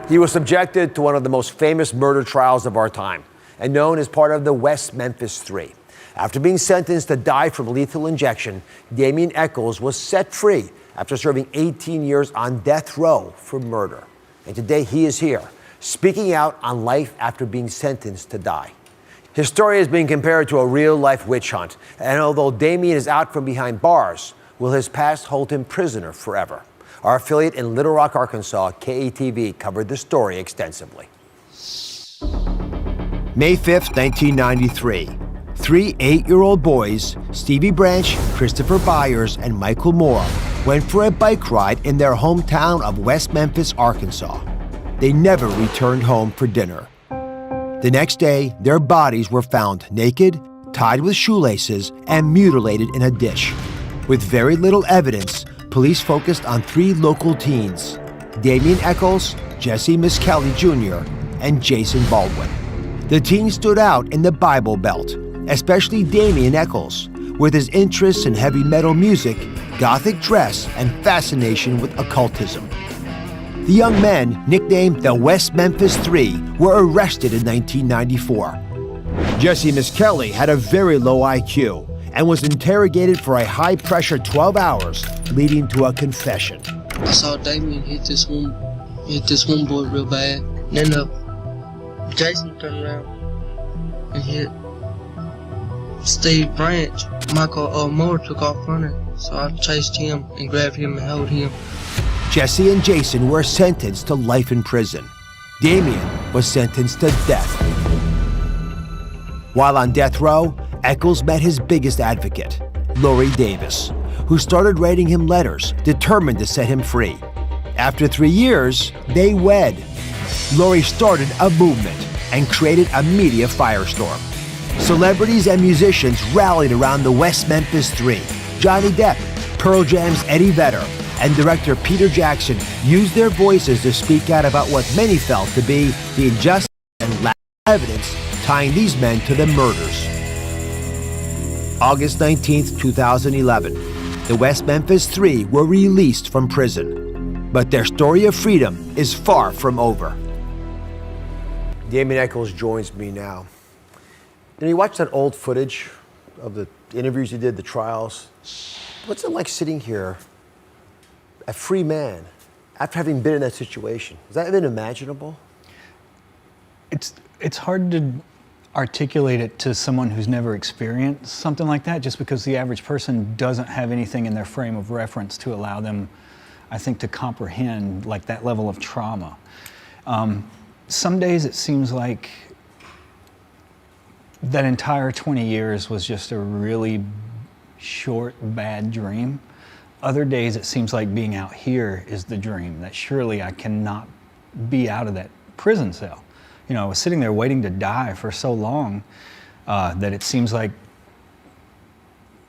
He was subjected to one of the most famous murder trials of our time and known as part of the West Memphis 3. After being sentenced to die from lethal injection, Damien Echols was set free after serving 18 years on death row for murder. And today he is here, speaking out on life after being sentenced to die. His story is being compared to a real-life witch hunt, and although Damien is out from behind bars, will his past hold him prisoner forever? Our affiliate in Little Rock, Arkansas, KETV, covered the story extensively. May 5th, 1993. Three 8-year-old boys, Stevie Branch, Christopher Byers, and Michael Moore, went for a bike ride in their hometown of West Memphis, Arkansas. They never returned home for dinner. The next day, their bodies were found naked, tied with shoelaces, and mutilated in a ditch. With very little evidence, police focused on three local teens, Damien Echols, Jesse Miskelly Jr., and Jason Baldwin. The teens stood out in the Bible Belt, especially Damien Echols, with his interests in heavy metal music, gothic dress, and fascination with occultism. The young men, nicknamed the West Memphis 3, were arrested in 1994. Jesse Miskelly had a very low IQ and was interrogated for a high-pressure 12 hours, leading to a confession. I saw Damien hit this one boy real bad. And then Jason turned around and hit Steve Branch. Michael Moore took off running, so I chased him and grabbed him and held him. Jesse and Jason were sentenced to life in prison. Damien was sentenced to death. While on death row, Echols met his biggest advocate, Lorie Davis, who started writing him letters, determined to set him free. After 3 years, they wed. Lorie started a movement and created a media firestorm. Celebrities and musicians rallied around the West Memphis 3. Johnny Depp, Pearl Jam's Eddie Vedder, and director Peter Jackson used their voices to speak out about what many felt to be the injustice and lack of evidence tying these men to the murders. August 19th, 2011, the West Memphis 3 were released from prison, but their story of freedom is far from over. Damien Echols joins me now. And you watch that old footage of the interviews you did, the trials. What's it like sitting here, a free man, after having been in that situation? Is that even imaginable? It's hard to articulate it to someone who's never experienced something like that, just because the average person doesn't have anything in their frame of reference to allow them, I think, to comprehend like that level of trauma. Some days it seems like that entire 20 years was just a really short, bad dream. Other days it seems like being out here is the dream, that surely I cannot be out of that prison cell. You know, I was sitting there waiting to die for so long that it seems like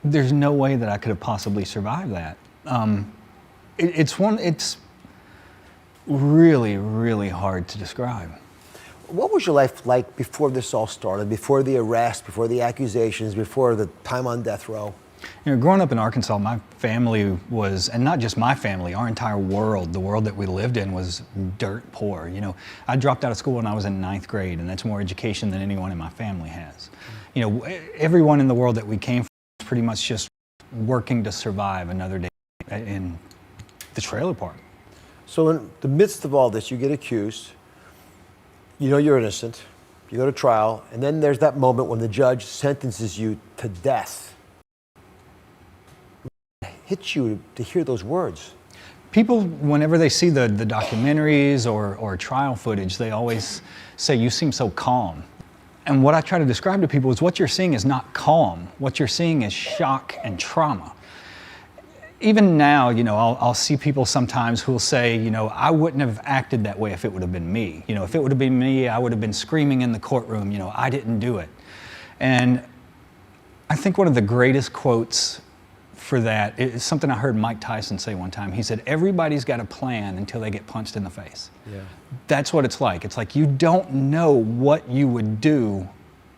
there's no way that I could have possibly survived that. It's really, really hard to describe. What was your life like before this all started, before the arrest, before the accusations, before the time on death row? You know, growing up in Arkansas, my family was, and not just my family, our entire world, the world that we lived in was dirt poor. You know, I dropped out of school when I was in 9th grade, and that's more education than anyone in my family has. You know, everyone in the world that we came from was pretty much just working to survive another day in the trailer park. So in the midst of all this, you get accused, you know you're innocent, you go to trial, and then there's that moment when the judge sentences you to death. It hits you to hear those words. People, whenever they see the documentaries or trial footage, they always say, "You seem so calm." And what I try to describe to people is what you're seeing is not calm. What you're seeing is shock and trauma. Even now, you know, I'll see people sometimes who'll say, you know, I wouldn't have acted that way if it would have been me. You know, if it would have been me, I would have been screaming in the courtroom, you know, I didn't do it. And I think one of the greatest quotes for that is something I heard Mike Tyson say one time. He said, everybody's got a plan until they get punched in the face. Yeah. That's what it's like. It's like you don't know what you would do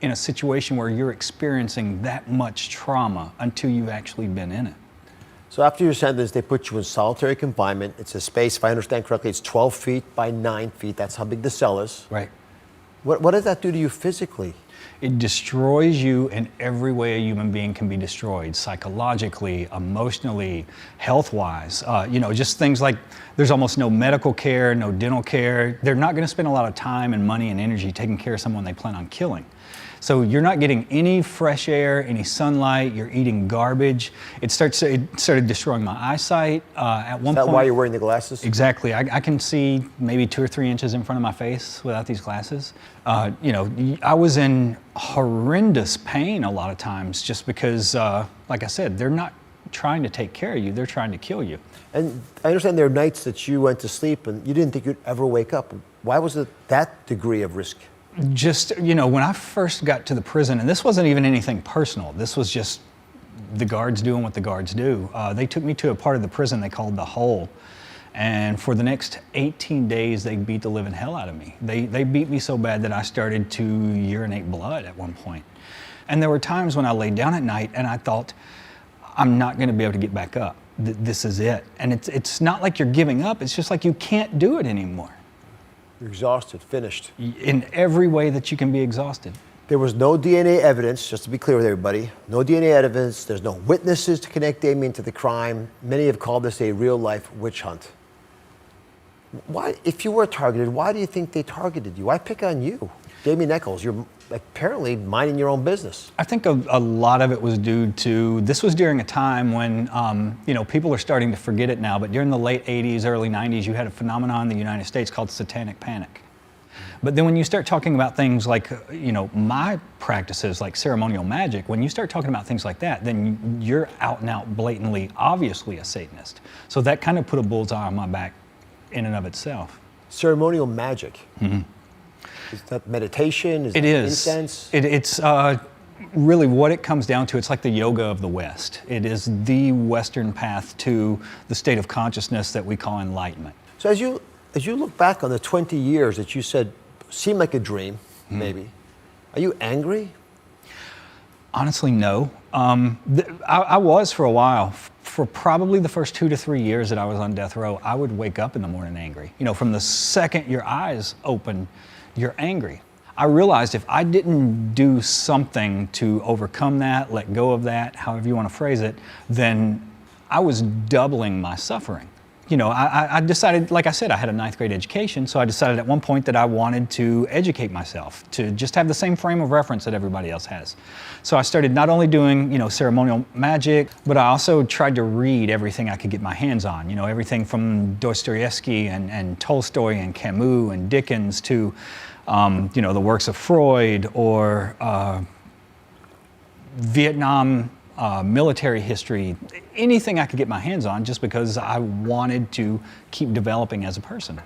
in a situation where you're experiencing that much trauma until you've actually been in it. So after your sentence, they put you in solitary confinement. It's a space, if I understand correctly, it's 12 feet by 9 feet. That's how big the cell is. Right. What does that do to you physically? It destroys you in every way a human being can be destroyed, psychologically, emotionally, health-wise. Just things like there's almost no medical care, no dental care. They're not going to spend a lot of time and money and energy taking care of someone they plan on killing. So you're not getting any fresh air, any sunlight, you're eating garbage. It started destroying my eyesight at one point. Is that why you're wearing the glasses? Exactly. I can see maybe 2 or 3 inches in front of my face without these glasses. I was in horrendous pain a lot of times just because, like I said, they're not trying to take care of you, they're trying to kill you. And I understand there are nights that you went to sleep and you didn't think you'd ever wake up. Why was it that degree of risk? Just, when I first got to the prison, and this wasn't even anything personal, this was just the guards doing what the guards do. They took me to a part of the prison they called the Hole. And for the next 18 days, they beat the living hell out of me. They beat me so bad that I started to urinate blood at one point. And there were times when I laid down at night and I thought, I'm not going to be able to get back up. This is it. And it's not like you're giving up, it's just like you can't do it anymore. You're exhausted, finished. In every way that you can be exhausted. There was no DNA evidence, just to be clear with everybody. No DNA evidence. There's no witnesses to connect Damien to the crime. Many have called this a real-life witch hunt. Why, if you were targeted, why do you think they targeted you? Why pick on you? Damien Echols, you're apparently minding your own business. I think a lot of it was due to, this was during a time when, people are starting to forget it now, but during the late 80s, early 90s, you had a phenomenon in the United States called satanic panic. But then when you start talking about things like, my practices like ceremonial magic, when you start talking about things like that, then you're out and out blatantly, obviously a Satanist. So that kind of put a bullseye on my back in and of itself. Ceremonial magic. Mm-hmm. Is that meditation? Is it that is. Incense? It's really what it comes down to. It's like the yoga of the West. It is the Western path to the state of consciousness that we call enlightenment. So as you look back on the 20 years that you said seemed like a dream, maybe, are you angry? Honestly, no. I was for a while. For probably the first 2 to 3 years that I was on death row, I would wake up in the morning angry. From the second your eyes open, you're angry. I realized if I didn't do something to overcome that, let go of that, however you want to phrase it, then I was doubling my suffering. I decided, like I said, I had a 9th grade education, so I decided at one point that I wanted to educate myself, to just have the same frame of reference that everybody else has. So I started not only doing, ceremonial magic, but I also tried to read everything I could get my hands on, everything from Dostoevsky and Tolstoy and Camus and Dickens to, the works of Freud or Vietnam military history, anything I could get my hands on, just because I wanted to keep developing as a person.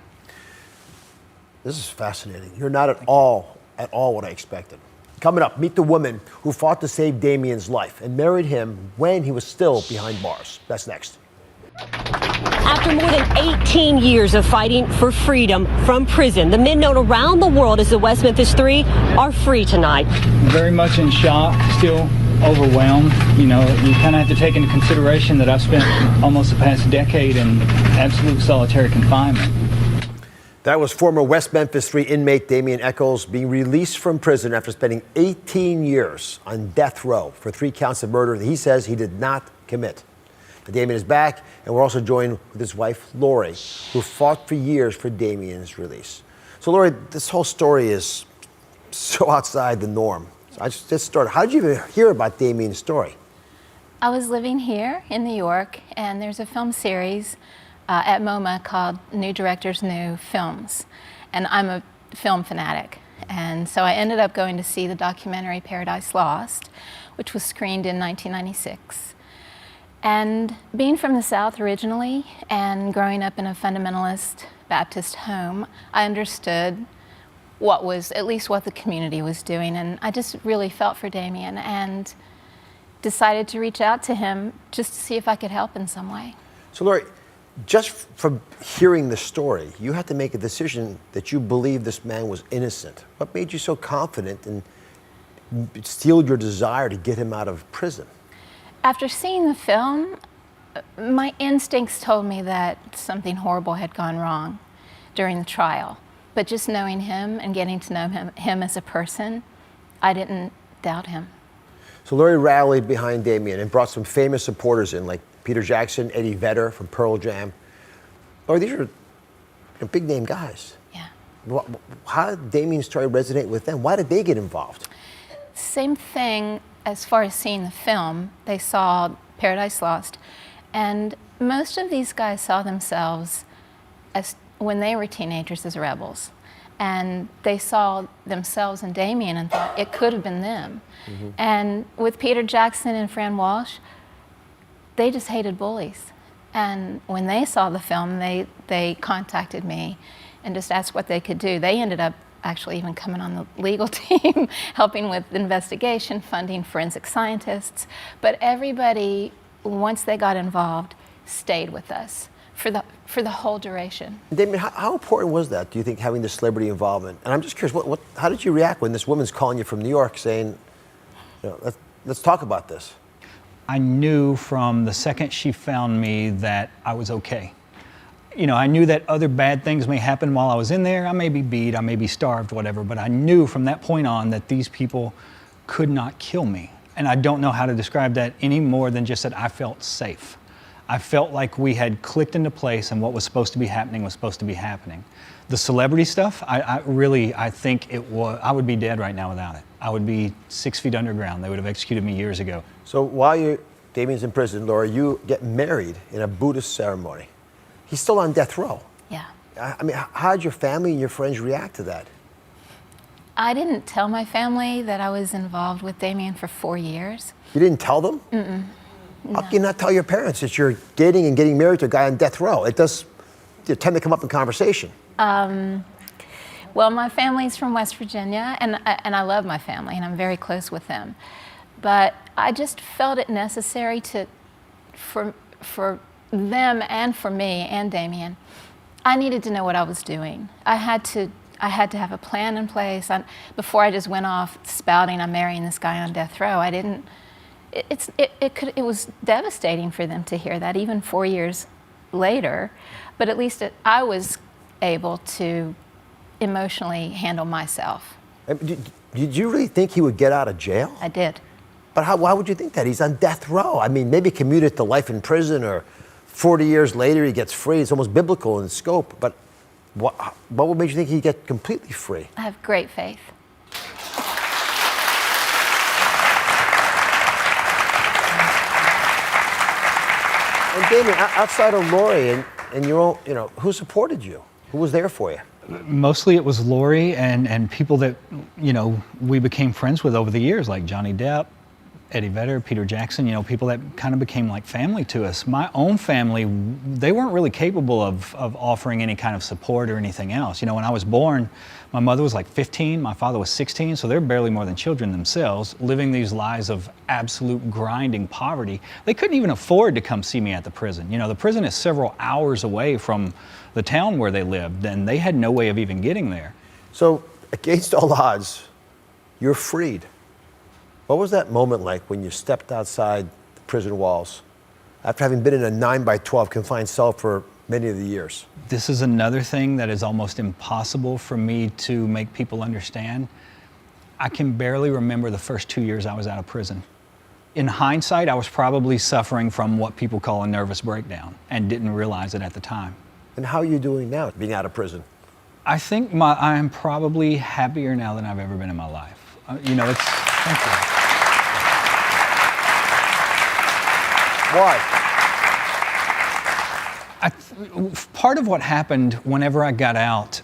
This is fascinating. You're not at all what I expected. Coming up, meet the woman who fought to save Damien's life and married him when he was still behind bars. That's next. After more than 18 years of fighting for freedom from prison, the men known around the world as the West Memphis Three are free tonight. Very much in shock, still overwhelmed. You kind of have to take into consideration that I've spent almost the past decade in absolute solitary confinement. That was former West Memphis 3 inmate Damien Echols being released from prison after spending 18 years on death row for 3 counts of murder that he says he did not commit. But Damien is back, and we're also joined with his wife, Lorie, who fought for years for Damien's release. So, Lorie, this whole story is so outside the norm. So I just started. How did you even hear about Damien's story? I was living here in New York, and there's a film series at MoMA called New Directors, New Films. And I'm a film fanatic. And so I ended up going to see the documentary Paradise Lost, which was screened in 1996. And being from the South originally and growing up in a fundamentalist Baptist home, I understood what the community was doing. And I just really felt for Damien and decided to reach out to him just to see if I could help in some way. So, Lorie, just from hearing the story, you had to make a decision that you believed this man was innocent. What made you so confident and steeled your desire to get him out of prison? After seeing the film, My instincts told me that something horrible had gone wrong during the trial. But just knowing him and getting to know him as a person, I didn't doubt him. So Lorie rallied behind Damien and brought some famous supporters in, like Peter Jackson, Eddie Vedder from Pearl Jam. Or these are big name guys. Yeah. How did Damien's story resonate with them? Why did they get involved? Same thing as far as seeing the film. They saw Paradise Lost, and most of these guys saw themselves as, when they were teenagers, as rebels. And they saw themselves in Damien and thought it could have been them. Mm-hmm. And with Peter Jackson and Fran Walsh, they just hated bullies. And when they saw the film, they contacted me and just asked what they could do. They ended up actually even coming on the legal team, helping with investigation, funding forensic scientists. But everybody, once they got involved, stayed with us for the whole duration. Damien, how important was that, do you think, having the celebrity involvement? And I'm just curious, how did you react when this woman's calling you from New York saying, let's talk about this? I knew from the second she found me that I was okay. I knew that other bad things may happen while I was in there. I may be beat, I may be starved, whatever, but I knew from that point on that these people could not kill me. And I don't know how to describe that any more than just that I felt safe. I felt like we had clicked into place and what was supposed to be happening was supposed to be happening. The celebrity stuff, I think I would be dead right now without it. I would be 6 feet underground. They would have executed me years ago. So while Damien's in prison, Lorie, you get married in a Buddhist ceremony. He's still on death row. Yeah. I mean, how did your family and your friends react to that? I didn't tell my family that I was involved with Damien for 4 years. You didn't tell them? Mm-mm. How can you not tell your parents that you're dating and getting married to a guy on death row? It does tend to come up in conversation. Well, my family's from West Virginia, and I love my family, and I'm very close with them. But I just felt it necessary for them and for me and Damien, I needed to know what I was doing. I had to have a plan in place. Before I just went off spouting, I'm marrying this guy on death row. I didn't. It was devastating for them to hear that, even 4 years later. But at least I was able to emotionally handle myself. Did you really think he would get out of jail? I did. But why would you think that? He's on death row. I mean, maybe commuted to life in prison, or 40 years later he gets free. It's almost biblical in scope. But what would make you think he'd get completely free? I have great faith. And Damien, outside of Lorie and your own, who supported you? Who was there for you? Mostly it was Lorie and people that, we became friends with over the years, like Johnny Depp, Eddie Vedder, Peter Jackson, people that kind of became like family to us. My own family, they weren't really capable of offering any kind of support or anything else. When I was born, my mother was like 15, my father was 16, so they're barely more than children themselves, living these lives of absolute grinding poverty. They couldn't even afford to come see me at the prison. The prison is several hours away from the town where they lived, and they had no way of even getting there. So, against all odds, you're freed. What was that moment like when you stepped outside the prison walls after having been in a 9x12 confined cell for many of the years? This is another thing that is almost impossible for me to make people understand. I can barely remember the first 2 years I was out of prison. In hindsight, I was probably suffering from what people call a nervous breakdown and didn't realize it at the time. And how are you doing now, being out of prison? I think I am probably happier now than I've ever been in my life. Thank you. Why? Part of what happened whenever I got out,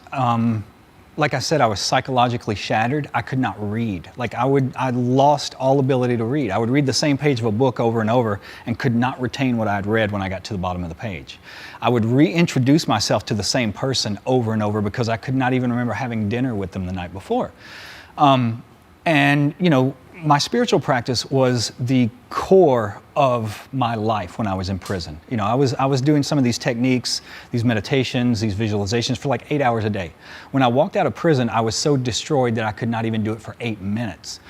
like I said, I was psychologically shattered. I could not read. I lost all ability to read. I would read the same page of a book over and over and could not retain what I had read when I got to the bottom of the page. I would reintroduce myself to the same person over and over because I could not even remember having dinner with them the night before. My spiritual practice was the core of my life when I was in prison. I was doing some of these techniques, these meditations, these visualizations for like 8 hours a day. When I walked out of prison, I was so destroyed that I could not even do it for 8 minutes.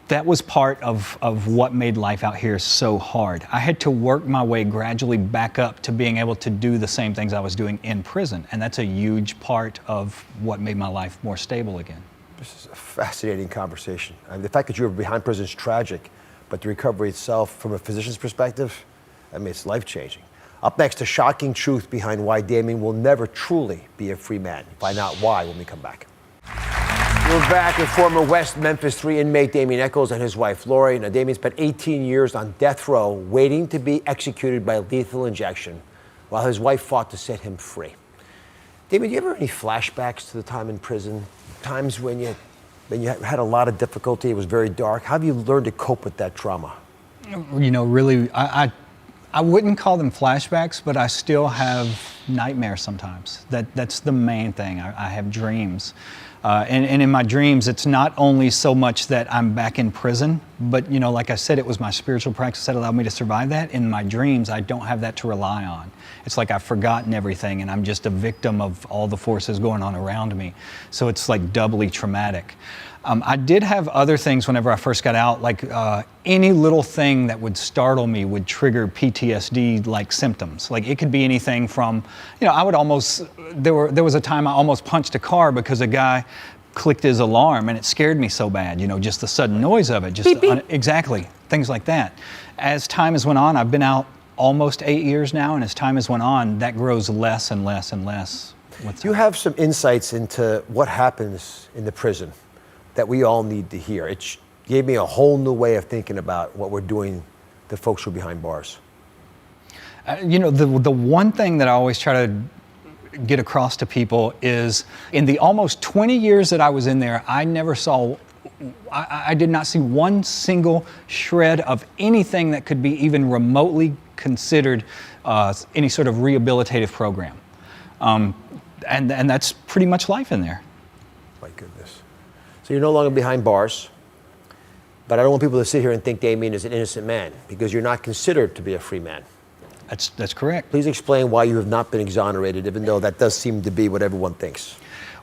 that was part of what made life out here so hard. I had to work my way gradually back up to being able to do the same things I was doing in prison. And that's a huge part of what made my life more stable again. This is a fascinating conversation. The fact that you were behind prison is tragic, but the recovery itself, from a physician's perspective, I mean, it's life-changing. Up next, the shocking truth behind why Damien will never truly be a free man. Find out why when we come back. We're back with former West Memphis 3 inmate Damien Echols and his wife, Lorie. Now, Damien spent 18 years on death row waiting to be executed by lethal injection while his wife fought to set him free. Damien, do you ever have any flashbacks to the time in prison? Times when you had a lot of difficulty, it was very dark. How have you learned to cope with that trauma? You know, really, I wouldn't call them flashbacks, but I still have nightmares sometimes. That's the main thing. I have dreams. And in my dreams, it's not only so much that I'm back in prison, but, you know, like I said, it was my spiritual practice that allowed me to survive that. In my dreams, I don't have that to rely on. It's like I've forgotten everything and I'm just a victim of all the forces going on around me. So it's like doubly traumatic. I did have other things whenever I first got out, like any little thing that would startle me would trigger PTSD-like symptoms. Like it could be anything from, you know, I would almost, there was a time I almost punched a car because a guy clicked his alarm and it scared me so bad, you know, just the sudden noise of it. Just beep, beep. Exactly, things like that. As time has went on, I've been out almost 8 years now, and as time has went on, that grows less and less and less. Do you have some insights into what happens in the prison that we all need to hear? It gave me a whole new way of thinking about what we're doing to folks who are behind bars. You know, the one thing that I always try to get across to people is, in the almost 20 years that I was in there, I never saw, I did not see one single shred of anything that could be even remotely considered any sort of rehabilitative program. And that's pretty much life in there. My goodness. So you're no longer behind bars, but I don't want people to sit here and think Damien is an innocent man, because you're not considered to be a free man. That's correct. Please explain why you have not been exonerated, even though that does seem to be what everyone thinks.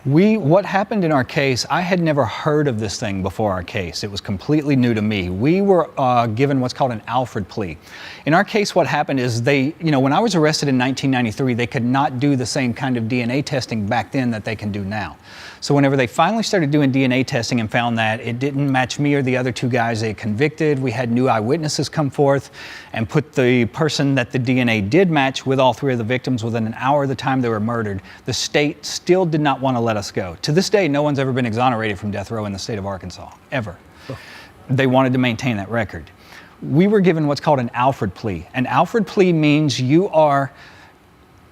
What happened in our case, I had never heard of this thing before our case. It was completely new to me. We were given what's called an Alfred plea. In our case, what happened is when I was arrested in 1993, they could not do the same kind of DNA testing back then that they can do now. So whenever they finally started doing DNA testing and found that it didn't match me or the other two guys they convicted, we had new eyewitnesses come forth and put the person that the DNA did match with all three of the victims within an hour of the time they were murdered. The state still did not want to let us go. To this day, no one's ever been exonerated from death row in the state of Arkansas, ever. They wanted to maintain that record. We were given what's called an Alford plea. An Alford plea means you are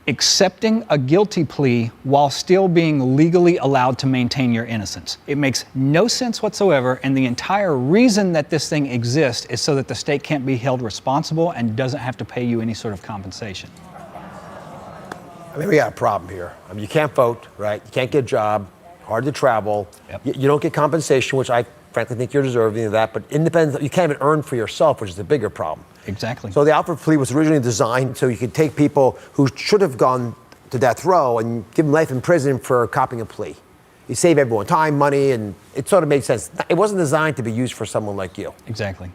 accepting a guilty plea while still being legally allowed to maintain your innocence. It makes no sense whatsoever, and the entire reason that this thing exists is so that the state can't be held responsible and doesn't have to pay you any sort of compensation. I mean, we got a problem here. I mean, you can't vote, right? You can't get a job, hard to travel. Yep. You don't get compensation, which I frankly think you're deserving of that, but independent, you can't even earn for yourself, which is the bigger problem. Exactly. So the Alford plea was originally designed so you could take people who should have gone to death row and give them life in prison for copying a plea. You save everyone time, money, and it sort of made sense. It wasn't designed to be used for someone like you. Exactly.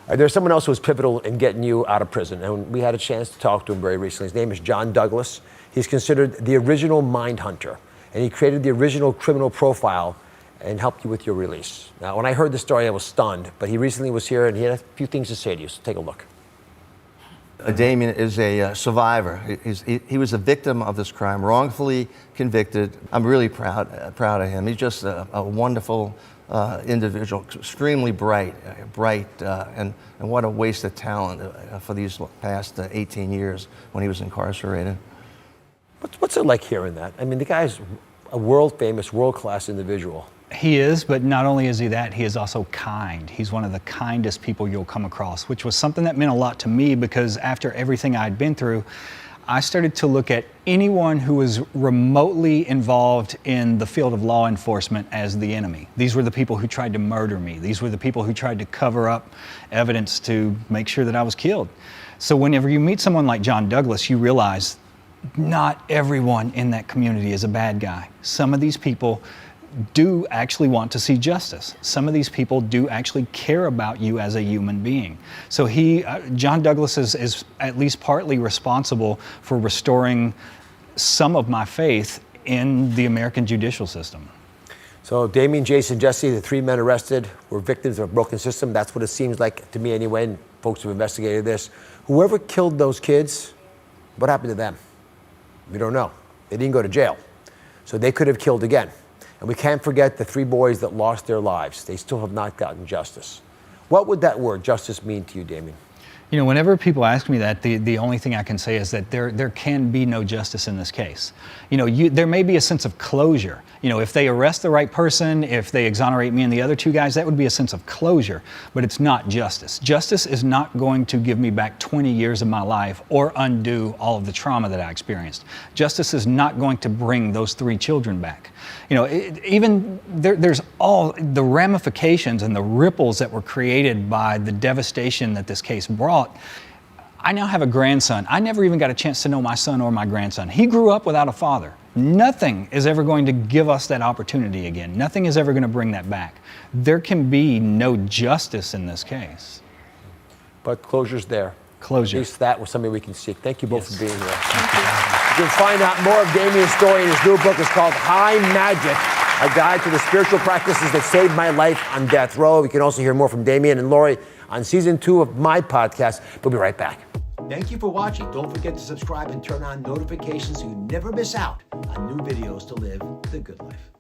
There's someone else who was pivotal in getting you out of prison, and we had a chance to talk to him very recently. His name is John Douglas. He's considered the original mind hunter, and he created the original criminal profile and helped you with your release. Now, when I heard the story, I was stunned, but he recently was here and he had a few things to say to you, so take a look. Damien is a survivor. He was a victim of this crime, wrongfully convicted. I'm really proud of him. He's just a wonderful individual, extremely bright, and what a waste of talent for these past 18 years when he was incarcerated. What's it like hearing that? I mean, the guy's a world-famous, world-class individual. He is, but not only is he that, he is also kind. He's one of the kindest people you'll come across, which was something that meant a lot to me, because after everything I'd been through, I started to look at anyone who was remotely involved in the field of law enforcement as the enemy. These were the people who tried to murder me. These were the people who tried to cover up evidence to make sure that I was killed. So whenever you meet someone like John Douglas, you realize not everyone in that community is a bad guy. Some of these people do actually want to see justice. Some of these people do actually care about you as a human being. So John Douglas is at least partly responsible for restoring some of my faith in the American judicial system. So Damien, Jason, Jesse, the 3 men arrested were victims of a broken system. That's what it seems like to me anyway, and folks who have investigated this. Whoever killed those kids, what happened to them? We don't know. They didn't go to jail. So they could have killed again. And we can't forget the 3 boys that lost their lives. They still have not gotten justice. What would that word, justice, mean to you, Damien? You know, whenever people ask me that, the only thing I can say is that there can be no justice in this case. You know, there may be a sense of closure. You know, if they arrest the right person, if they exonerate me and the other 2 guys, that would be a sense of closure, but it's not justice. Justice is not going to give me back 20 years of my life or undo all of the trauma that I experienced. Justice is not going to bring those 3 children back. You know, there's all the ramifications and the ripples that were created by the devastation that this case brought. I now have a grandson. I never even got a chance to know my son or my grandson. He grew up without a father. Nothing is ever going to give us that opportunity again. Nothing is ever going to bring that back. There can be no justice in this case. But closure's there. Closure. At least that was something we can seek. Thank you both for being here. You can find out more of Damien's story in his new book. It's called High Magic, a guide to the spiritual practices that saved my life on death row. You can also hear more from Damien and Lorie on season 2 of my podcast. We'll be right back. Thank you for watching. Don't forget to subscribe and turn on notifications so you never miss out on new videos to live the good life.